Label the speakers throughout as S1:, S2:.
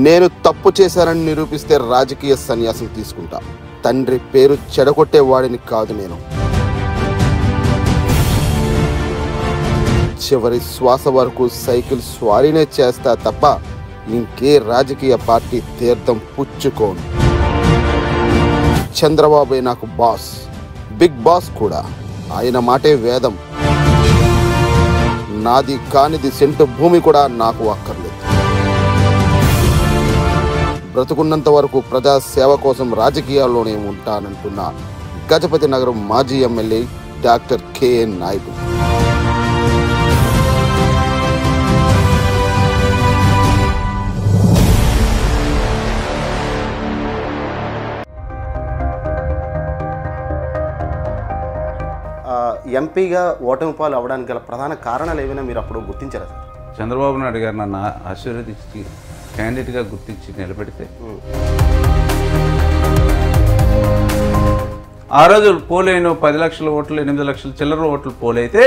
S1: నేను తప్పు చేశానని నిరూపిస్తే రాజకీయ సన్యాసం తీసుకుంటా. తండ్రి పేరు చెడగొట్టే వాడిని కాదు నేను. చివరి శ్వాస వరకు సైకిల్ స్వారీనే చేస్తా తప్ప ఇంకే రాజకీయ పార్టీ తీర్థం పుచ్చుకోను. చంద్రబాబే నాకు బాస్, బిగ్ బాస్ కూడా. ఆయన మాటే వేదం. నాది కానిది సెంటు భూమి కూడా నాకు అక్కర్లేదు. బ్రతుకున్నంత వరకు ప్రజా సేవ కోసం రాజకీయాల్లోనే ఉంటానంటున్న గజపతి నగరం మాజీ ఎమ్మెల్యే డాక్టర్ కేఎన్ నాయుడు.
S2: ఎంపీగా ఓటమి పాలు అవ్వడానికి గల ప్రధాన కారణాలు ఏమైనా మీరు అప్పుడు గుర్తించారా సార్?
S3: చంద్రబాబు నాయుడు గారు నన్ను ఆశీర్వదించి క్యాండిడేట్గా గుర్తించి నిలబెడితే ఆ రోజు పోలైన 10 లక్షల ఓట్లు 8 లక్షల చిల్లర ఓట్లు పోలైతే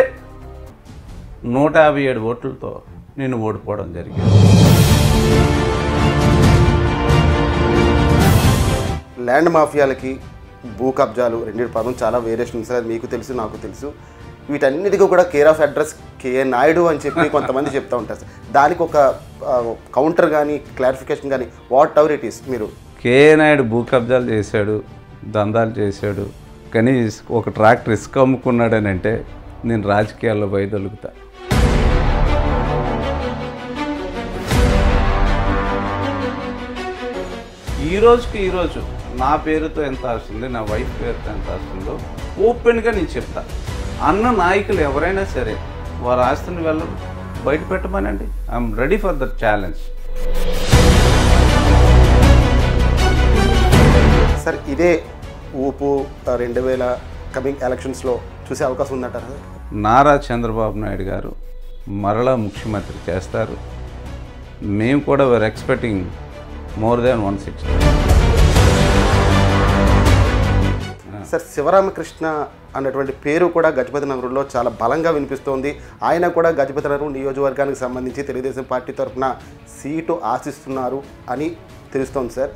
S3: 157 ఓట్లతో నేను ఓడిపోవడం జరిగింది.
S2: ల్యాండ్ మాఫియాలకి భూ కబ్జాలు రెండింటి పదం చాలా వేరియేషన్ సార్. మీకు తెలుసు, నాకు తెలుసు. వీటన్నిటికీ కూడా care of address KN Naidu అని చెప్పి కొంతమంది చెప్తూ ఉంటారు సార్. దానికి ఒక కౌంటర్ కానీ క్లారిఫికేషన్ కానీ వాట్ ఎవర్ ఇట్ ఈస్ మీరు.
S3: కేఎన్ నాయుడు భూ కబ్జాలు చేశాడు, దందాలు చేశాడు, కానీ ఒక ట్రాక్టర్ ఇసుక అమ్ముకున్నాడని అంటే నేను రాజకీయాల్లో బయదొలుగుతా. ఈరోజు నా పేరుతో ఎంత వస్తుంది, నా వైఫ్ పేరుతో ఎంత వస్తుందో ఓపెన్గా నేను చెప్తా. అన్న నాయకులు ఎవరైనా సరే వారు ఆస్తిని వెళ్ళరు, బయట పెట్టమనండి. I'm ready for the challenge.
S2: Sir ఇదే ఊపు 2000 కమింగ్ ఎలక్షన్స్లో చూసే అవకాశం ఉందంటారా సార్?
S3: నారా చంద్రబాబు నాయుడు గారు మరలా ముఖ్యమంత్రి చేస్తారు. మేము కూడా we are expecting more than 160.
S2: Sir Sivaramakrishna అన్నటువంటి పేరు కూడా గజపతి నగరంలో చాలా బలంగా వినిపిస్తోంది. ఆయన కూడా గజపతి నగరం నియోజకవర్గానికి సంబంధించి తెలుగుదేశం పార్టీ తరఫున సీటు ఆశిస్తున్నారు అని తెలుస్తోంది సార్.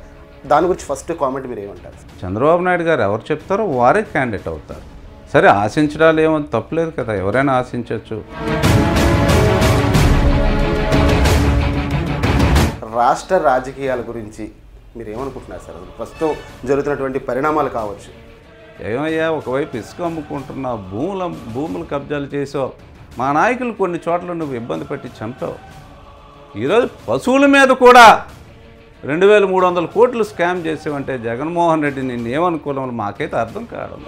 S2: దాని గురించి ఫస్ట్ కామెంట్ మీరు ఏమంటారు?
S3: చంద్రబాబు నాయుడు గారు ఎవరు చెప్తారో వారే క్యాండిడేట్ అవుతారు. సరే ఆశించడాలు ఏమో తప్పలేదు కదా, ఎవరైనా ఆశించవచ్చు.
S2: రాష్ట్ర రాజకీయాల గురించి మీరు ఏమనుకుంటున్నారు సార్? ప్రస్తుతం జరుగుతున్నటువంటి పరిణామాలు కావచ్చు.
S3: ఏమయ్యా, ఒకవైపు ఇసుక అమ్ముకుంటున్నా, భూములు కబ్జాలు చేసావు, మా నాయకులు కొన్ని చోట్ల నువ్వు ఇబ్బంది పెట్టి చంపావు. ఈరోజు పశువుల మీద కూడా 2300 కోట్లు స్కామ్ చేసావంటే జగన్మోహన్ రెడ్డి నిన్ను ఏమనుకోవాలి మాకైతే అర్థం కావడం.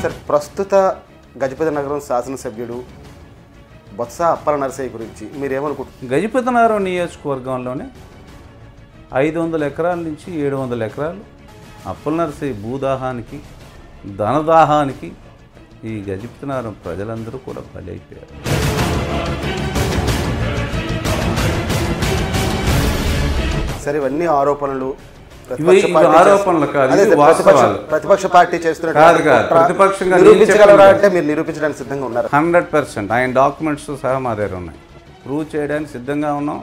S2: సార్ ప్రస్తుత గజపతి నగరం శాసనసభ్యుడు బొత్స అప్పల నరసయ్య గురించి మీరేమనుకుంటున్నారు?
S3: గజపతి నగరం నియోజకవర్గంలోనే 500 ఎకరాల నుంచి 700 ఎకరాలు అప్పల నరసయ్య భూదాహానికి, ధనదాహానికి ఈ గజపతి నగరం ప్రజలందరూ కూడా బలైపోయారు.
S2: సరే ఇవన్నీ ఆరోపణలు
S3: ఆరోపణలు కాదు,
S2: ప్రతిపక్ష పార్టీ చేస్తున్న
S3: ప్రతిపక్షంగా
S2: నిరూపించగలరా అంటే మీరు నిరూపించడానికి సిద్ధంగా ఉన్నారు?
S3: 100%. ఆయన డాక్యుమెంట్స్ సహా మా దగ్గర ఉన్నాయి, ప్రూవ్ చేయడానికి సిద్ధంగా ఉన్నాం.